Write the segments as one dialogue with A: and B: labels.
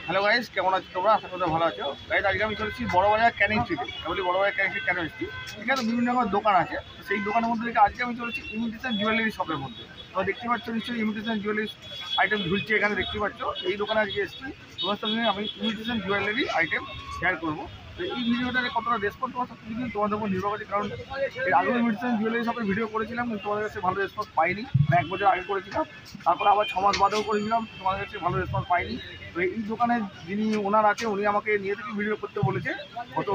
A: Hello guys, কেমন আছো তোমরা? আশা করি ভালো আছো। গাইস, আজকে আমি চলেছি বড়বাজার ক্যানিং স্ট্রিটে। বলি বড়বাজার ক্যানিং স্ট্রিট কেন এসেছি? এখানে বিভিন্ন রকম দোকান আছে। সেই দোকানের মধ্যে থেকে আজকে আমি চলেছি ইমিটেশন জুয়েলারি শপের মধ্যে। তো দেখতে পাচ্ছ নিশ্চয়ই ইমিটেশন জুয়েলারি আইটেম ঝুলছে এখানে, দেখতে পাচ্ছ। এই দোকানে আজকে এসেছি, তোমার সঙ্গে আমি ইমিটেশন জুয়েলারি আইটেম শেয়ার করবো। তো এই ভিডিওটাতে কতটা রেসপন্স তোমার সব কিছু তোমাদের উপর নির্ভর করছে, কারণ এর আগেও ইমিটেশন জুয়েলারি শপের ভিডিও করেছিলাম, কিন্তু তোমাদের কাছে ভালো রেসপন্স পাইনি। 1 বছর আগে করেছিলাম, তারপরে আবার 6 মাস বাদেও করেছিলাম, তোমাদের কাছে ভালো রেসপন্স পাইনি। তো এই দোকানের যিনি ওনার আছে, উনি আমাকে নিয়ে থেকে ভিডিও করতে বলেছে। গত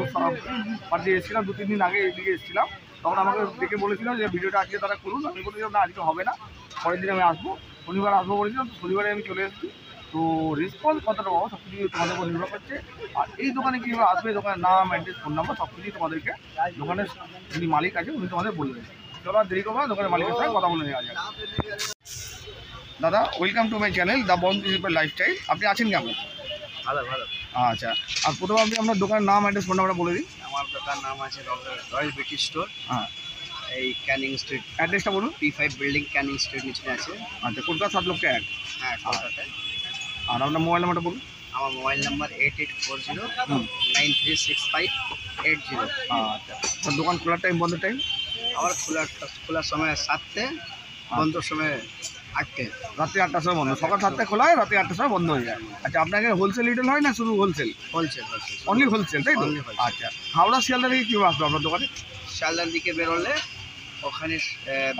A: পার্টি এসেছিলাম 2-3 দিন আগে, এইদিকে এসেছিলাম, তখন আমাকে দেখে বলেছিল যে ভিডিওটা আজকে তারা করুন। আমি বলেছিলাম না, আজকে হবে না, পরের দিন আমি আসবো, শনিবার আসবো বলেছিলাম। শনিবারে আমি চলে এসেছি। তো রেসপন্স কতটা পাবো সব কিছু তোমাদের উপর নির্ভর করছে। আর এই দোকানে কীভাবে আসবে, দোকানের নাম, অ্যাড্রেস, ফোন নাম্বার সব কিছুই তোমাদেরকে দোকানের যিনি মালিক আছে উনি তোমাদের বলবেন। চলো আর দেরি করবো না, দোকানের মালিকের সঙ্গে কথা বলে নেওয়া যাক। দাদা, welcome to my channel the bond lifestyle. আপনি আছেন কেমন?
B: ভালো ভালো।
A: আচ্ছা, আর প্রথমে আপনি আপনার দোকানের নাম, অ্যাড্রেস, ফোন নাম্বারটা বলে দিন।
B: আমার দোকান নাম আছে রয়্যাল ব্রিটিশ স্টোর।
A: হ্যাঁ,
B: এই ক্যানিং স্ট্রিট,
A: অ্যাড্রেসটা বলুন।
B: P5 বিল্ডিং, ক্যানিং স্ট্রিট নিচে আছে।
A: আচ্ছা, কলকাতা 7-1।
B: হ্যাঁ, কলকাতায়।
A: আর আপনার মোবাইল নাম্বারটা বলুন।
B: আমার মোবাইল নাম্বার 8840936580।
A: আচ্ছা, আপনার দোকান খোলার টাইম, বন্ধের টাইম?
B: আমার খোলার সময় 7টে, বন্ধের সময় 8টে।
A: রাত্রি 8টার সময় বন্ধ। সকাল 7টায় খোলা হয়, রাত্রি 8টার সময় বন্ধ হয়ে যায়। আচ্ছা, আপনাকে হোলসেল রিটেল হয় না শুধু হোলসেল?
B: হোলসেল।
A: অনলি হোলসেল, তাই তো? আচ্ছা, হাওড়া শিয়ালদা থেকে কীভাবে আসবে আপনার দোকানে?
B: শিয়ালদার দিকে বেরোলে ওখানে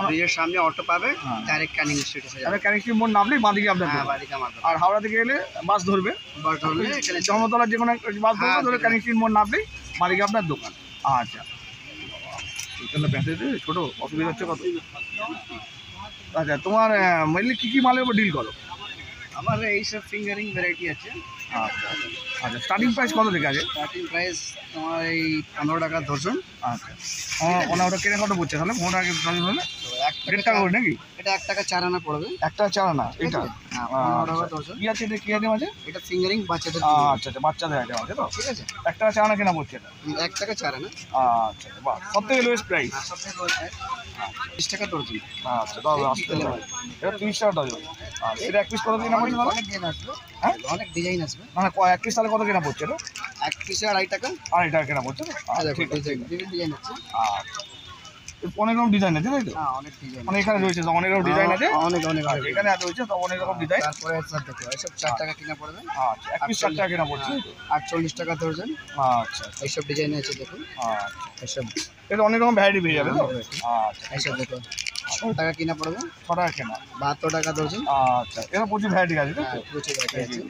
B: ব্রিজের সামনে অটো পাবে, ডাইরেক্ট ক্যানিং স্ট্রিট এসে যাবে।
A: ক্যানিং স্ট্রিট মোড় নামলেই বাঁদিকে আপনার
B: হ্যাঁ,
A: দোকান।
B: বাড়িতে আমার দোকান।
A: আর হাওড়া থেকে এলে বাস ধরবে,
B: বাস ধরলে এখানে
A: জনতলার যে কোনো বাস ধরবে,
B: হ্যাঁ,
A: ধরে ক্যানিং স্ট্রিট মোড় নামলেই বাঁদিকে আপনার দোকান। আচ্ছা, এখানে প্যাসেজে ছোটো অসুবিধা হচ্ছে কত? আচ্ছা, তোমার মেনলি কী কী মালের উপর ডিল করো?
B: আমার এইসব ফিঙ্গারিং ভ্যারাইটি আছে।
A: আচ্ছা আচ্ছা, স্টার্টিং প্রাইস কত থেকে আছে?
B: স্টার্টিং প্রাইস তোমার এই 15 টাকা ডজন।
A: আচ্ছা, ওটা কেনা কত পড়ছে তাহলে? 15 টাকা ডজন হলে
B: তো
A: 1.5 টাকা করে নাকি?
B: এটা 1 টাকা 4 আনা পড়বে।
A: 1 টাকা 4 আনা এটা?
B: হ্যাঁ, 15 টাকা ডজন।
A: কী আছে, এটা কী আইটেম আছে?
B: এটা ফিঙ্গারিং বাচ্চাদের।
A: আচ্ছা আচ্ছা, বাচ্চাদের আইটেম আছে তো?
B: ঠিক আছে,
A: 1 টাকা 4 আনা কেনা পড়ছে এটা?
B: 1 টাকা 4 আনা।
A: আচ্ছা, বাহ, সব থেকে লোয়েস্ট প্রাইস।
B: সবথেকে কম 30 টাকা ডজন।
A: আচ্ছা, তাহলে আসতে হবে। এটা 30 টাকা ডজন। আর এটা 1 পিস কত কেনা পড়ছে তাহলে?
B: অনেক ডিজাইন আসবে।
A: হ্যাঁ,
B: অনেক ডিজাইন আসবে।
A: মানে 1 পিস তাহলে কত কেনা পড়ছে এটা?
B: 1 পিসে 2.5 টাকা।
A: 2.5 টাকা কেনা পড়ছে তো? ঠিক আছে,
B: বিভিন্ন ডিজাইন আছে।
A: আচ্ছা, অনেক রকম ডিজাইন আছে তাই তো?
B: হ্যাঁ, অনেক ডিজাইন।
A: মানে এখানে রয়েছে তো অনেক রকম ডিজাইন আছে?
B: অনেক
A: আচ্ছা, এখানে আছে রয়েছে তো অনেক রকম ডিজাইন।
B: তারপরে স্যার দেখো, এসব 4 টাকা কিনা পড়বে।
A: আচ্ছা, 1 পিস 4 টাকা কেনা পড়ছে?
B: 48 টাকা ডজন।
A: আচ্ছা,
B: এইসব ডিজাইন আছে দেখুন।
A: আচ্ছা,
B: এসব
A: এটা অনেক রকম ভ্যারাইটি পেয়ে যাবে তো? আচ্ছা,
B: এইসব দেখো, 6 টাকা কিনা পড়বে।
A: 6 টাকা কেনা।
B: 72 টাকা ডজন।
A: আচ্ছা, এটা প্রচুর ভ্যারাইটি আছে তাই তো?
B: প্রচুর ভ্যারাইটি আছে।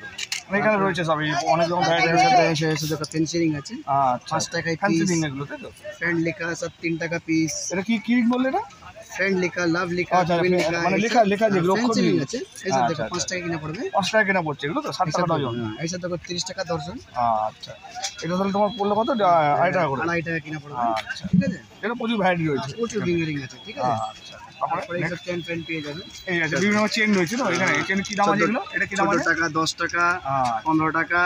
A: মানে এখানে রয়েছে সবই অনেক রকম ভ্যারাইটি
B: এর
A: আছে।
B: সাথে এসে দেখো ফেন্সিং আছে।
A: আচ্ছা,
B: 5 টাকায়
A: ফ্যান্সি
B: পিস।
A: দিন এগুলো তাই তো?
B: ফ্রেন্ড লেখা সব 3 টাকা পিস।
A: এটা কি কি বললে এটা?
B: ফ্রেন্ড লেখা, লাভ লেখা,
A: আচ্ছা,
B: কুইন লেখা,
A: মানে লেখা যেগুলো অক্ষর
B: ফেন্সিং
A: দিয়ে।
B: আছে। এইসব দেখো
A: আচ্ছা,
B: 5 টাকা কিনা পড়বে।
A: 5 টাকা কেনা পড়ছে এগুলো তো? 7 টাকা ডজন।
B: এইসব দেখো 30 টাকা ডজন।
A: আচ্ছা, এটা তাহলে তোমার পড়লো কত? 2.5 টাকা করে।
B: 2.5 টাকা কিনা পড়বে।
A: আচ্ছা,
B: ঠিক আছে,
A: এটা প্রচুর ভ্যারাইটি রয়েছে।
B: প্রচুর ফিঙ্গারিং আছে। ঠিক আছে,
A: আচ্ছা,
B: তারপরে এইসব চেন ফ্রেন পেয়ে যাবেন।
A: এই আছে বিভিন্ন চেন রয়েছে তো এখানে? এই চেন কি দাম আছে এগুলো? এটা কি দাম
B: 14
A: আছে?
B: টাকা, 10 টাকা,
A: আচ্ছা,
B: 15 টাকা,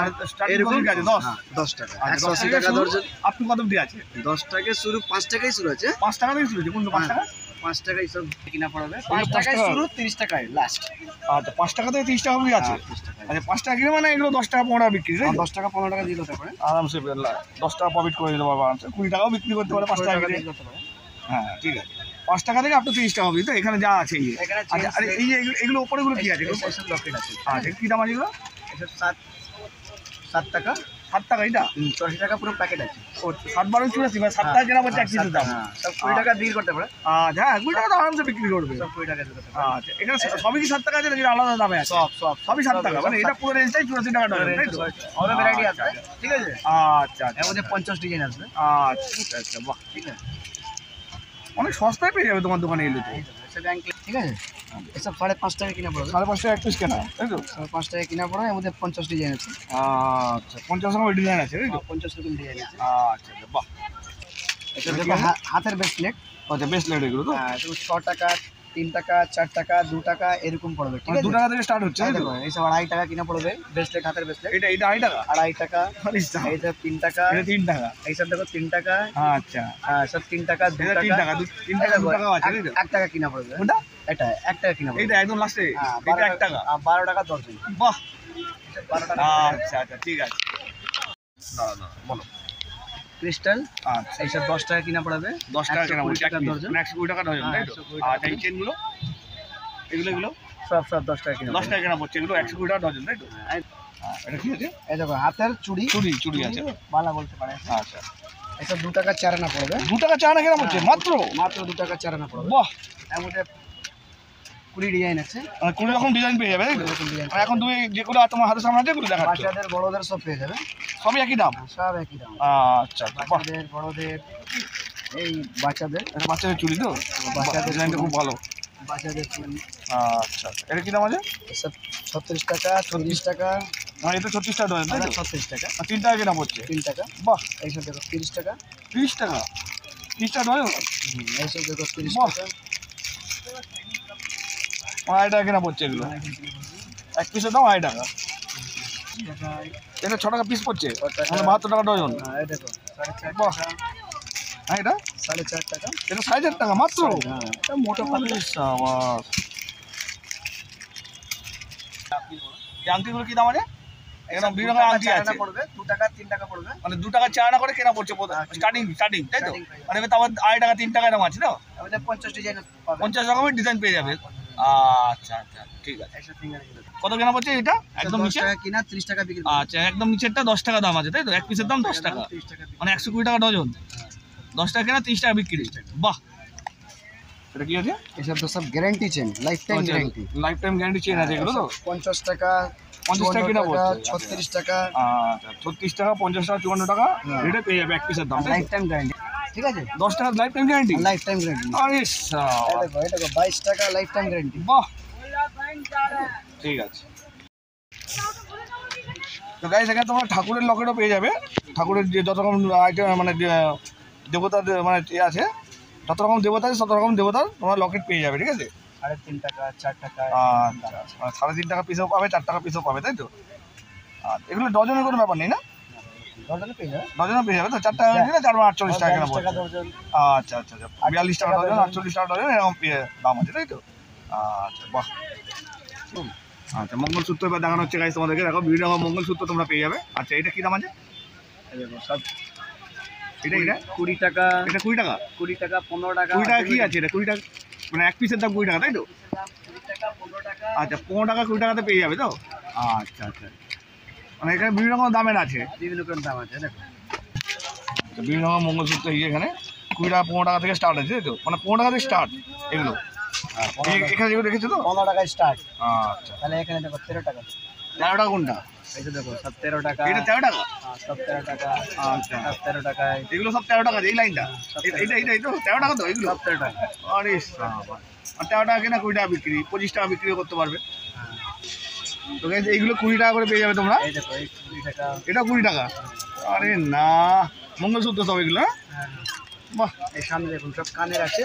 A: এরকম
B: এরকম
A: আছে 10?
B: হ্যাঁ, 10 টাকা,
A: আচ্ছা,
B: 180 টাকা ডজন।
A: আপনি কত অবধি আছে?
B: 10 টাকা শুরু, 5 টাকায় শুরু আছে।
A: 5 টাকা থেকে শুরু হচ্ছে? কোনটা 5 টাকা?
B: 5 টাকায় সব কিনা পড়বে।
A: 5
B: 5 টাকায়
A: টাকা?
B: শুরু, 30 টাকায় লাস্ট।
A: আচ্ছা, 5 টাকা থেকে 30 টাকা অবধি আছে?
B: 30 টাকা।
A: আচ্ছা, 5 টাকা কিনে মানে এগুলো 10 টাকা 15 টাকা বিক্রি তাই তো?
B: 10 টাকা 15 টাকা দিয়ে দিতে পারে।
A: আরামসে 10 টাকা প্রফিট করে দিতে পারবো আরামসে। 20 টাকাও বিক্রি করতে পারে 5 টাকা কিনে।
B: দিয়ে দিতে পারে।
A: হ্যাঁ, ঠিক আছে। 5 টাকা থেকে আপনার 30 টাকা অবধি তো এখানে যা আছে?
B: এখানে
A: আচ্ছা, আরে এই যে এগুলো ওপরেগুলো কি আছে?
B: এসব লকেট আছে।
A: আচ্ছা, কি দাম আছে এগুলো?
B: এসব 7 টাকা।
A: 7 টাকা এটা?
B: 80 টাকা পুরো প্যাকেট আছে।
A: ও, 7 12 84 মানে 7 টাকা কেনা পড়ছে 1 পিসের দাম?
B: সব 20 টাকা দিয়ে করতে পারে।
A: আচ্ছা, হ্যাঁ, 20 টাকা তো আরামসে বিক্রি করবে।
B: সব 20 টাকা দিতে পারে।
A: আচ্ছা, এখানে সবই কি 7 টাকা আছে নাকি আলাদা দামে আছে? সবই 7 টাকা, মানে এটা পুরো রেঞ্জটাই 84 টাকা ডজন তাই তো?
B: অনেক ভ্যারাইটি আছে। ঠিক আছে,
A: আচ্ছা
B: এর
A: আচ্ছা
B: মধ্যে 50 ডিজাইন আসবে।
A: আচ্ছা আচ্ছা, বাহ,
B: ঠিক আছে,
A: অনেক সস্তায় পেয়ে যাবে তোমার দোকানে এলে তো।
B: এসব ব্যাংক। ঠিক আছে, এসব 5.5 টাকা কিনা পড়বে।
A: 5.5 টাকা 1 পিস কেনা তাই তো?
B: 5 টাকা কিনা পড়বে, এর মধ্যে 50 ডিজাইন আছে।
A: আচ্ছা, 50 রকমের ডিজাইন আছে তাই তো?
B: 50 রকম ডিজাইন আছে।
A: আচ্ছা আচ্ছা, বাহ,
B: এটা দেখো হাতের ব্রেসলেট।
A: আচ্ছা, বেস্ট লেট এগুলো তো?
B: হ্যাঁ, তো 6 টাকা, 3 টাকা, 4 টাকা, 2 টাকা এরকম পড়বে। ঠিক আছে,
A: 2 টাকা থেকে স্টার্ট হচ্ছে
B: এই
A: তাই তো?
B: দেখো এইসব 2.5 টাকা কিনা পড়বে। ব্রেসলেট, হাতের ব্রেসলেট
A: এটা 2.5 টাকা?
B: 2.5 টাকা।
A: আচ্ছা,
B: এইসব 3 টাকা।
A: এটা 3 টাকা?
B: এইসব দেখো 3 টাকা।
A: আচ্ছা,
B: সব 3 টাকা, 2
A: এটা 3
B: টাকা।
A: টাকা, 3 টাকা 2 টাকা আছে তাই তো?
B: 1 টাকা কিনা পড়বে।
A: কোনটা?
B: এটা 1 টাকা কিনা পড়বে।
A: এইটা একদম লাস্টে?
B: হ্যাঁ,
A: এটা 1 টাকা?
B: 12 টাকা ডজন।
A: বাহ, আচ্ছা আচ্ছা ঠিক আছে, বলো।
B: ক্রিস্টাল
A: আচ্ছা
B: এইসব 10 টাকা কিনা পড়বে,
A: 10 টাকা কেনা
B: 120 টাকা দর্জন।
A: মানে 120 টাকা ডজন, তাই তো?
B: 120 টাকা
A: আচ্ছা এই চেনগুলো, এগুলো
B: সব 10 টাকা কিনা
A: 10 টাকা কেনা পড়ছে, এগুলো 120 টাকা ডজন, তাই তো? এটা কি আছে?
B: এই দেখো হাতের চুড়ি,
A: চুড়ি আছে,
B: বালা বলতে পারে।
A: আচ্ছা
B: এটা 2 টাকা 4 আনা পড়বে,
A: 2 টাকা চা না কেনা পড়ছে মাত্র?
B: মাত্র 2 টাকা 4 আনা পড়বে।
A: বাহ,
B: এর মধ্যে 20 ডিজাইন আছে,
A: মানে 20 রকম ডিজাইন পেয়ে যাবে, তাই তো?
B: এরকম ডিজাইন।
A: আর এখন তুমি যেগুলো তোমার হাতের সামনে আছে এগুলো দেখাচ্ছ,
B: বাচ্চাদের বড়দের সব পেয়ে যাবে,
A: সবই একই দাম?
B: সব একই দাম।
A: আচ্ছা আচ্ছা, বাহ,
B: বাচ্চাদের বড়দের, এই বাচ্চাদের,
A: এটা বাচ্চাদের চুড়ি তো?
B: বাচ্চাদের
A: ডিজাইনটা খুব ভালো।
B: বাচ্চাদের চুড়ি
A: আচ্ছা আচ্ছা, এটা কি দাম আছে?
B: সব 36 টাকা, 40 টাকা,
A: মানে এটা 36 টাকা ডজন, তাই তো?
B: 36 টাকা,
A: আর 3 টাকা কেনা পড়ছে?
B: 3 টাকা।
A: বাহ,
B: এইসব দেখো 30 টাকা,
A: 30 টাকা, 30 টাকা ডজন,
B: এইসব দেখো 30
A: বাহ।
B: টাকা।
A: 5 টাকা কেনা পড়ছে এগুলো, এক পিসের দাম 5 টাকা। এটা 6 টাকা পিস পড়ছে, মানে 72 টাকা ডজন।
B: এই দেখো 4.5
A: বাহ।
B: টাকা,
A: হ্যাঁ এটা
B: 4.5 টাকা।
A: এটা 4.5 টাকা মাত্র?
B: এটা মোটা পাতলা।
A: সাবাস। এই আংটিগুলো কি দাম আছে? এখানে বিভিন্ন রকমের আংটি আছে,
B: পড়বে 2 টাকা 3 টাকা পড়বে।
A: মানে 2 টাকা 4 আনা করে কেনা পড়ছে স্টার্টিং, তাই তো? মানে এবার তো আবার 2.5 টাকা 3 টাকা দাম আছে না?
B: আমাদের 50 ডিজাইন পাবে,
A: 50 রকমের ডিজাইন পেয়ে যাবে। আচ্ছা আচ্ছা ঠিক আছে।
B: এইসব ফিঙ্গার এগুলো।
A: কত কেনা পড়ছে এটা? একদম
B: 10
A: নিচে?
B: টাকা কিনা 30 টাকা বিক্রি।
A: আচ্ছা একদম নিচেরটা 10 টাকা দাম আছে, তাই তো? এক পিসের দাম 10 টাকা,
B: 30 টাকা বিক্রি।
A: মানে 120 টাকা ডজন, 10 টাকা কেনা 30 টাকা বিক্রি। বাহ, এটা কি আছে?
B: এইসব তো সব guarantee chain, life time guarantee.
A: Life time guarantee chain আছে এগুলো তো?
B: 50 টাকা,
A: 50 টাকা কিনা পড়ছে?
B: 36 টাকা,
A: আচ্ছা 36 টাকা, 50 টাকা, 54 টাকা এটা পেয়ে যাবে এক পিসের দাম, তাই
B: লাইফ
A: তো?
B: Time guarantee. ঠিক আছে,
A: 10 টাকা life time guarantee?
B: Life time guarantee.
A: আরে
B: এই দেখো, এই দেখো 22 টাকা লাইফ টাইম গ্যারান্টি।
A: বাহ, ঠিক আছে। তো গাইস এখানে তোমরা ঠাকুরের লকেটও পেয়ে যাবে, ঠাকুরের যে যত রকম আইটেম মানে দেবতার মানে এ আছে, যত রকম দেবতা আছে তত রকম দেবতার তোমরা লকেট পেয়ে যাবে, ঠিক আছে?
B: 3.5 টাকা, 4 টাকা।
A: আচ্ছা, মানে 3.5 টাকা পিসও পাবে, 4 টাকা পিসও পাবে, তাই তো? আর এগুলো ডজনের কোনো ব্যাপার নেই না?
B: ডজনে পেয়ে যাবে,
A: ডজনও পেয়ে যাবে তো? 4 টাকা নিলে 4 48 টাকা কেনা
B: 40 টাকা
A: পড়ছে।
B: ডজন।
A: আচ্ছা আচ্ছা আচ্ছা, 42 টাকা ডজন, 48 টাকা ডজন এরকম দাম আছে, তাই তো? আচ্ছা বাহ। আচ্ছা মঙ্গলসূত্র এবার দেখানো হচ্ছে গাইস তোমাদেরকে, দেখো বিভিন্ন রকম মঙ্গলসূত্র তোমরা পেয়ে যাবে। আচ্ছা এটা কি দাম আছে?
B: এই দেখো সব
A: এটা
B: 20 টাকা,
A: এটা 20 টাকা,
B: 20 টাকা, 15 টাকা।
A: 20 টাকা কি আছে? এটা 20 টাকা, মানে এক পিসের দাম 20 টাকা, তাই তো?
B: 20 টাকা, 15 টাকা।
A: আচ্ছা 15 টাকা 20 টাকাতে পেয়ে যাবে তো? আচ্ছা আচ্ছা, মানে এখানে বিভিন্ন রকম দামের আছে,
B: বিভিন্ন রকম দাম আছে দেখো।
A: তো বিভিন্ন রকম মঙ্গলসূত্র এই এখানে 20 টাকা 15 টাকা থেকে স্টার্ট আছে, তাই তো? মানে 15 টাকা থেকে স্টার্ট এগুলো, এখানে যেগুলো রেখেছো তো?
B: 15 টাকায় স্টার্ট।
A: আচ্ছা
B: তাহলে এখানে দেখো 13 টাকা।
A: 13 টাকা কোনটা?
B: এই যে দেখো সব 13 টাকা।
A: এটা 13 টাকা?
B: সব 13 টাকা।
A: আচ্ছা
B: সব 13 টাকায়।
A: এগুলো সব 13 টাকা, এই লাইনটা এই তো 13 টাকা তো এগুলো?
B: সব 13 টাকা।
A: আরে সাবাস। আর 13 টাকা কেনা 20 টাকা বিক্রি, 25 টাকা বিক্রি করতে পারবে। তো গাইস এইগুলো 20 টাকা করে পেয়ে যাবে তোমরা।
B: এই দেখো এই 20 টাকা।
A: এটা 20 টাকা? আরে না, মঙ্গলসূত্র সব এগুলো?
B: হ্যাঁ।
A: বাহ,
B: এই সামনে দেখুন সব কানের আছে।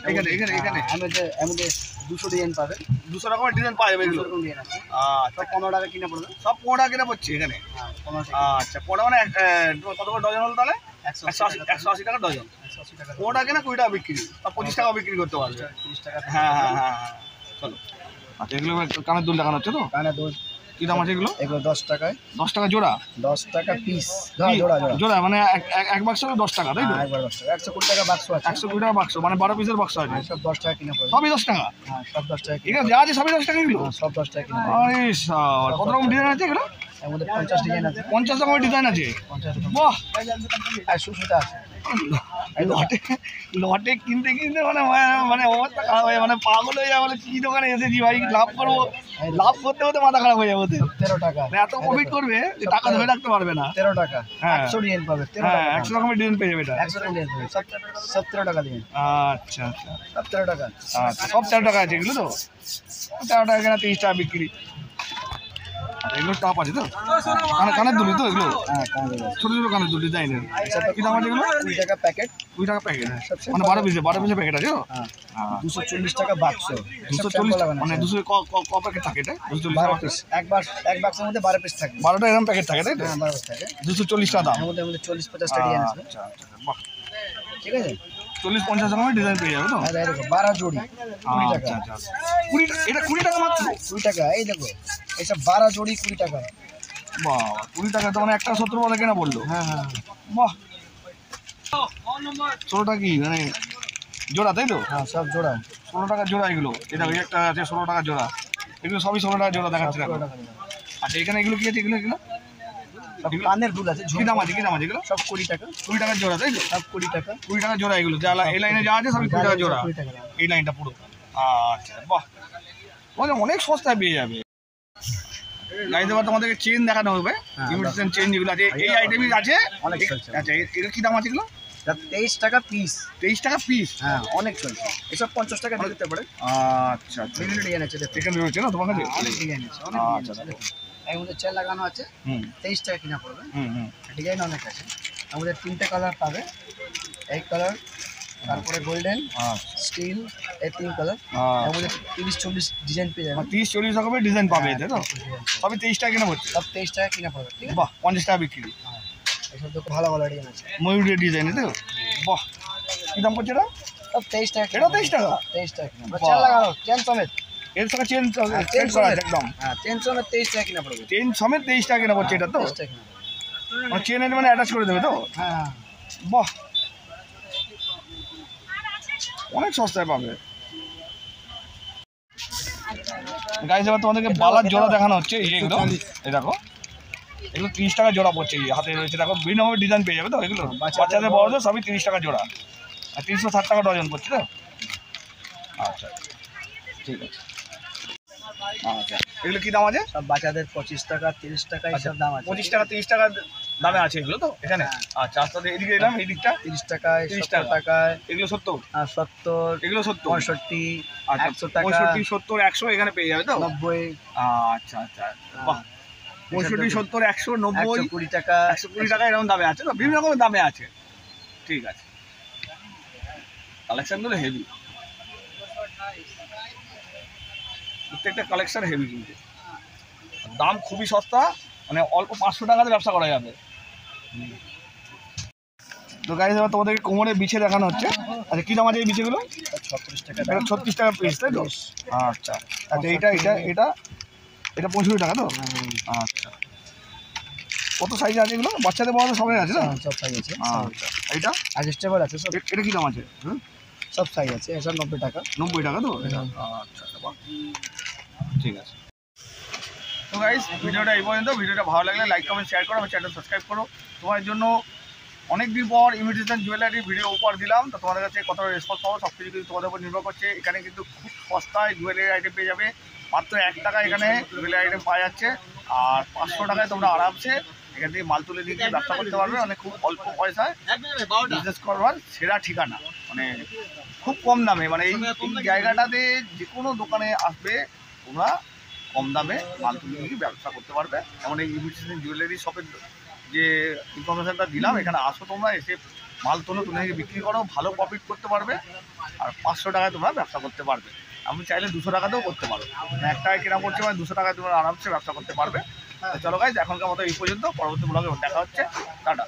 A: এখানে এখানে এখানে
B: আমাদের 200 ডিজাইন পাবে।
A: 200 রকমের ডিজাইন পাওয়া যাবে এগুলো?
B: এরকম ডিজাইন আছে।
A: আচ্ছা
B: সব 15 টাকা কিনা পড়বে।
A: সব 15 টাকা কেনা পড়ছে এখানে?
B: হ্যাঁ 15 টাকা।
A: আচ্ছা 15 মানে কত করে ডজন হলো তাহলে? 180 টাকা ডজন।
B: 180 টাকা।
A: 15 টাকা কেনা 20 টাকা বিক্রি, আর 25 টাকা বিক্রি করতে পারবে।
B: 30 টাকা।
A: হ্যাঁ হ্যাঁ হ্যাঁ হ্যাঁ, চলো। আচ্ছা এগুলো কানের দুল দেখানো হচ্ছে তো?
B: কানে দুল
A: কি দাম আছে এগুলো?
B: এগুলো 10 টাকায়।
A: 10 টাকা জোড়া?
B: 10 টাকা পিস।
A: কি?
B: জোড়া জোড়া।
A: জোড়া মানে এক বাক্স 10 টাকা, তাই তো?
B: হ্যাঁ একবার 10 টাকা। 120 টাকা বাক্স আছে।
A: 120 টাকা বাক্স, মানে 12 পিসের বাক্স আছে।
B: সব 10 টাকা কিনা পড়বে।
A: সবই 10 টাকা?
B: হ্যাঁ সব 10 টাকা কিনা।
A: এখানে যা আছে সবই 10 টাকা এগুলো?
B: হ্যাঁ সব 10 টাকা কিনা পড়বে।
A: আরে সাবাস, কত রকম ডিজাইন আছে এগুলো?
B: এর মধ্যে 50 ডিজাইন আছে।
A: 50 রকমের ডিজাইন আছে?
B: 50 টাকা।
A: বাহ,
B: আর সুসুতা আছে।
A: লটে লটে কিনতে কিনতে মানে মানে অবস্থা খারাপ হয়ে, মানে পাগল হয়ে যাবে, বলে কি দোকানে এসেছি ভাই, লাভ করবো, লাভ করতে করতে মাথা খারাপ হয়ে যাবে ওদের।
B: 13 টাকা।
A: মানে এত প্রফিট করবে যে টাকা ধরে রাখতে পারবে না।
B: 13 টাকা।
A: হ্যাঁ।
B: 100 ডিজাইন পাবে। 13
A: হ্যাঁ
B: টাকা।
A: 100 রকমের ডিজাইন পেয়ে যাবে এটা।
B: 100 ডিজাইন পাবে। সব 13 টাকা দিয়ে।
A: আচ্ছা আচ্ছা
B: 13 টাকা।
A: আচ্ছা, সব 13 টাকা আছে এগুলো তো? 13 টাকা কেনা 30 টাকা বিক্রি। আর এগুলো টপ আছে তো? কানের দুলি তো এগুলো?
B: হ্যাঁ কানে দুল।
A: ছোট ছোট কানের দুলি ডিজাইনের। কি দাম আছে এগুলো?
B: 20 টাকা প্যাকেট।
A: 2 টাকা প্যাকেট,
B: সবচেয়ে
A: মানে 12 পিসের প্যাকেট আছে তো?
B: হ্যাঁ
A: হ্যাঁ
B: 240 টাকা বাক্স।
A: 240, মানে 200 ক প্যাকেট থাকে এটা? 240
B: 12 পিস। এক বাক্সের মধ্যে 12 পিস থাকে।
A: 12টা এরকম প্যাকেট থাকে, তাই তো?
B: হ্যাঁ 12 পিস থাকে।
A: 240 টাকা দাম?
B: এর মধ্যে 40-50 টা ডিজাইন আছে।
A: আচ্ছা আচ্ছা, বাহ,
B: ঠিক আছে?
A: 40-50 রকমের ডিজাইন পেয়ে যাবে তো?
C: হ্যাঁ দেখো 12 জোড়ি 20 টাকা।
A: আচ্ছা আচ্ছা 20 টাকা মাত্র?
C: 20 টাকা। এই দেখো এইসব 12 জোড়ি 20 টাকা।
A: বাহ 20 টাকা তো মানে একটা 70 টাকা কেনা পড়লো।
C: হ্যাঁ হ্যাঁ
A: বাহ 16 টাকা কি মানে জোড়া তাই তো?
C: হ্যাঁ সব জোড়া
A: 16 টাকা জোড়া এগুলো। এটা ওই একটা আছে 16 টাকা জোড়া, এগুলো সবই 16 টাকা জোড়া দেখাচ্ছে দেখো।
C: 16 টাকা জোড়া।
A: আচ্ছা এখানে এগুলো কি আছে? এগুলো
C: সব কানের দুল আছে,
A: কি দাম আছে? কি দাম আছে এগুলো?
C: সব 20 টাকা।
A: 20 টাকার জোড়া তাই তো?
C: সব 20 টাকা।
A: 20 টাকা জোড়া এগুলো যা এই লাইনে যা আছে সবই 20 টাকা জোড়া।
C: 20 টাকা দাম।
A: এই লাইনটা পুরো। আচ্ছা বাহ মানে অনেক সস্তায় পেয়ে যাবে। গাড়িতে এবার তোমাদেরকে চেন দেখানো হবে,
C: হ্যাঁ,
A: ইমিটেশন চেন যেগুলো আছে এই আইটেমই আছে।
C: অনেক চলছে।
A: আচ্ছা এগুলো কি দাম আছে এগুলো?
C: 23 টাকা পিস।
A: 23 টাকা পিস?
C: হ্যাঁ অনেক চলছে। এসব 50 টাকা দিয়ে দিতে পারে।
A: আচ্ছা আচ্ছা
C: বিভিন্ন ডিজাইন আছে দেখো।
A: এখানে রয়েছে না তোমার কাছে?
C: অনেক ডিজাইন আছে, অনেক
A: আচ্ছা
C: ডিজাইন আছে দেখো। এর মধ্যে চেন লাগানো আছে,
A: হুম
C: 23 টাকা কিনা পড়বে।
A: হুম
C: ডিজাইন অনেক আছে। আমাদের 3টে কালার পাবে, এই কালার, তারপরে গোল্ডেন,
A: আচ্ছা
C: স্টিল, এই 3 কালার। এর মধ্যে 30-40 ডিজাইন পেয়ে যাবেন।
A: 30-40 রকমের ডিজাইন পাবে এতে তো? সবই 23 টাকা কেনা পড়ছে?
C: সব 23 টাকা কিনা পড়বে, ঠিক আছে?
A: বাহ 50 টাকা বিক্রি।
C: হ্যাঁ এসব দেখো ভালো ভালো ডিজাইন আছে,
A: ময়ূরের ডিজাইন এতে? বাহ কি দাম করছে এটা?
C: সব 23 টাকা।
A: এটাও 23 টাকা?
C: 23 টাকা কিনা।
A: বাহ।
C: চেন লাগানো, চেন সমেত।
A: এর সঙ্গে চেন
C: হ্যাঁ,
A: চেন
C: চেন
A: করা আছে
C: সমেত।
A: একদম?
C: হ্যাঁ চেন সমেত 23 টাকা কিনা পড়বে।
A: চেন সমেত 23 টাকা কেনা পড়ছে এটা তো?
C: 23 টাকা কিনা পড়বে।
A: মানে চেনের মানে অ্যাটাচ করে দেবে তো?
C: হ্যাঁ হ্যাঁ
A: বাহ অনেক সস্তায় পাবে। গাইস এবার তোমাদেরকে বালার জোড়া দেখানো হচ্ছে। এই এগুলো এই দেখো এগুলো 30 টাকা জোড়া পড়ছে। এই হাতে রয়েছে দেখো, বিভিন্ন ভাবে ডিজাইন পেয়ে যাবে তো এগুলো। বাচ্চাদের বড়দের সবই 30 টাকা জোড়া আর 360 টাকা ডজন পড়ছে তো? আচ্ছা ঠিক আছে। আচ্ছা এগুলো কি দাম আছে?
C: সব বাচ্চাদের 25 টাকা 30 টাকা এইসব দাম আছে।
A: 25 টাকা 30 টাকা দামে আছে এগুলো তো এখানে? আচ্ছা আস্তে আস্তে এদিকে এলাম, এই দিকটা
C: 30 টাকায়
A: 30
C: 70
A: টাকা।
C: টাকায়,
A: এগুলো 70?
C: 70,
A: এগুলো 70?
C: 65,
A: আচ্ছা
C: 100 টাকা,
A: 65 70 100 এখানে পেয়ে যাবে তো?
C: 90,
A: আচ্ছা আচ্ছা বাহ 65 70 100 90
C: 120 টাকা,
A: 120 টাকা এরকম দামে আছে তো? বিভিন্ন রকমের দামে আছে। ঠিক আছে কালেকশনগুলো হেভি, প্রত্যেকটা কালেকশন হেভি কিন্তু দাম খুবই সস্তা, মানে অল্প 500 টাকাতে ব্যবসা করা যাবে। তো গাইস এবার তোমাদেরকে কোমরে বিছে দেখানো হচ্ছে। আচ্ছা কী দাম আছে এই বিছেগুলো?
C: 36 টাকা
A: এটা
C: দাম।
A: 36 টাকা পিস তাই তো? আচ্ছা আচ্ছা এটা এটা এটা এটা 65 টাকা তো? আচ্ছা কত সাইজ আছে এগুলো? বাচ্চাদের বড়দের সবাই আছে না?
C: হ্যাঁ, সব সাইজ আছে।
A: আচ্ছা এইটা
C: অ্যাডজাস্টেবল আছে সব,
A: এটা কী দাম আছে?
C: সব সাইজ আছে। এসব 90 টাকা।
A: 90 টাকা তো? আচ্ছা আচ্ছা বাহ ঠিক আছে। তো গাইস ভিডিওটা এই পর্যন্ত। ভিডিওটা ভালো লাগলে লাইক কমেন্ট শেয়ার করো, আমার চ্যানেল সাবস্ক্রাইব করো। তোমার জন্য অনেকদিন পর ইমিটেশন জুয়েলারি ভিডিও উপহার দিলাম, তো তোমাদের কাছে কতটা রেসপন্স পাবো সব কিছু কিন্তু তোমাদের উপর নির্ভর করছে। এখানে কিন্তু খুব সস্তায় জুয়েলারি আইটেম পেয়ে যাবে, মাত্র 1 টাকা এখানে জুয়েলারি আইটেম পাওয়া যাচ্ছে। আর 500 টাকায় তোমরা আরামসে এখান থেকে মাল তুলে দিয়ে ব্যবসা করতে পারবে, মানে খুব অল্প পয়সায় বিজনেস করবার সেরা ঠিকানা, মানে খুব কম দামে। মানে এই জায়গাটাতে যে কোনো দোকানে আসবে তোমরা কম দামে মাল তুলে নিয়ে ব্যবসা করতে পারবে। এমন এই ইমিটেশন জুয়েলারি শপের যে ইনফরমেশনটা দিলাম, এখানে আসো তোমরা, এসে মাল তুলে নিয়ে বিক্রি করো, ভালো প্রফিট করতে পারবে। আর 500 টাকায় তোমরা ব্যবসা করতে পারবে। আমি চাইলে 200 টাকাতেও করতে পারো, 1 টাকায় কেনা পড়ছে মানে 200 টাকায় তোমরা আরামসে ব্যবসা করতে পারবে। চলো গাইজ এখনকার মতো এই পর্যন্ত, পরবর্তী ব্লগে দেখা হচ্ছে, টাটা।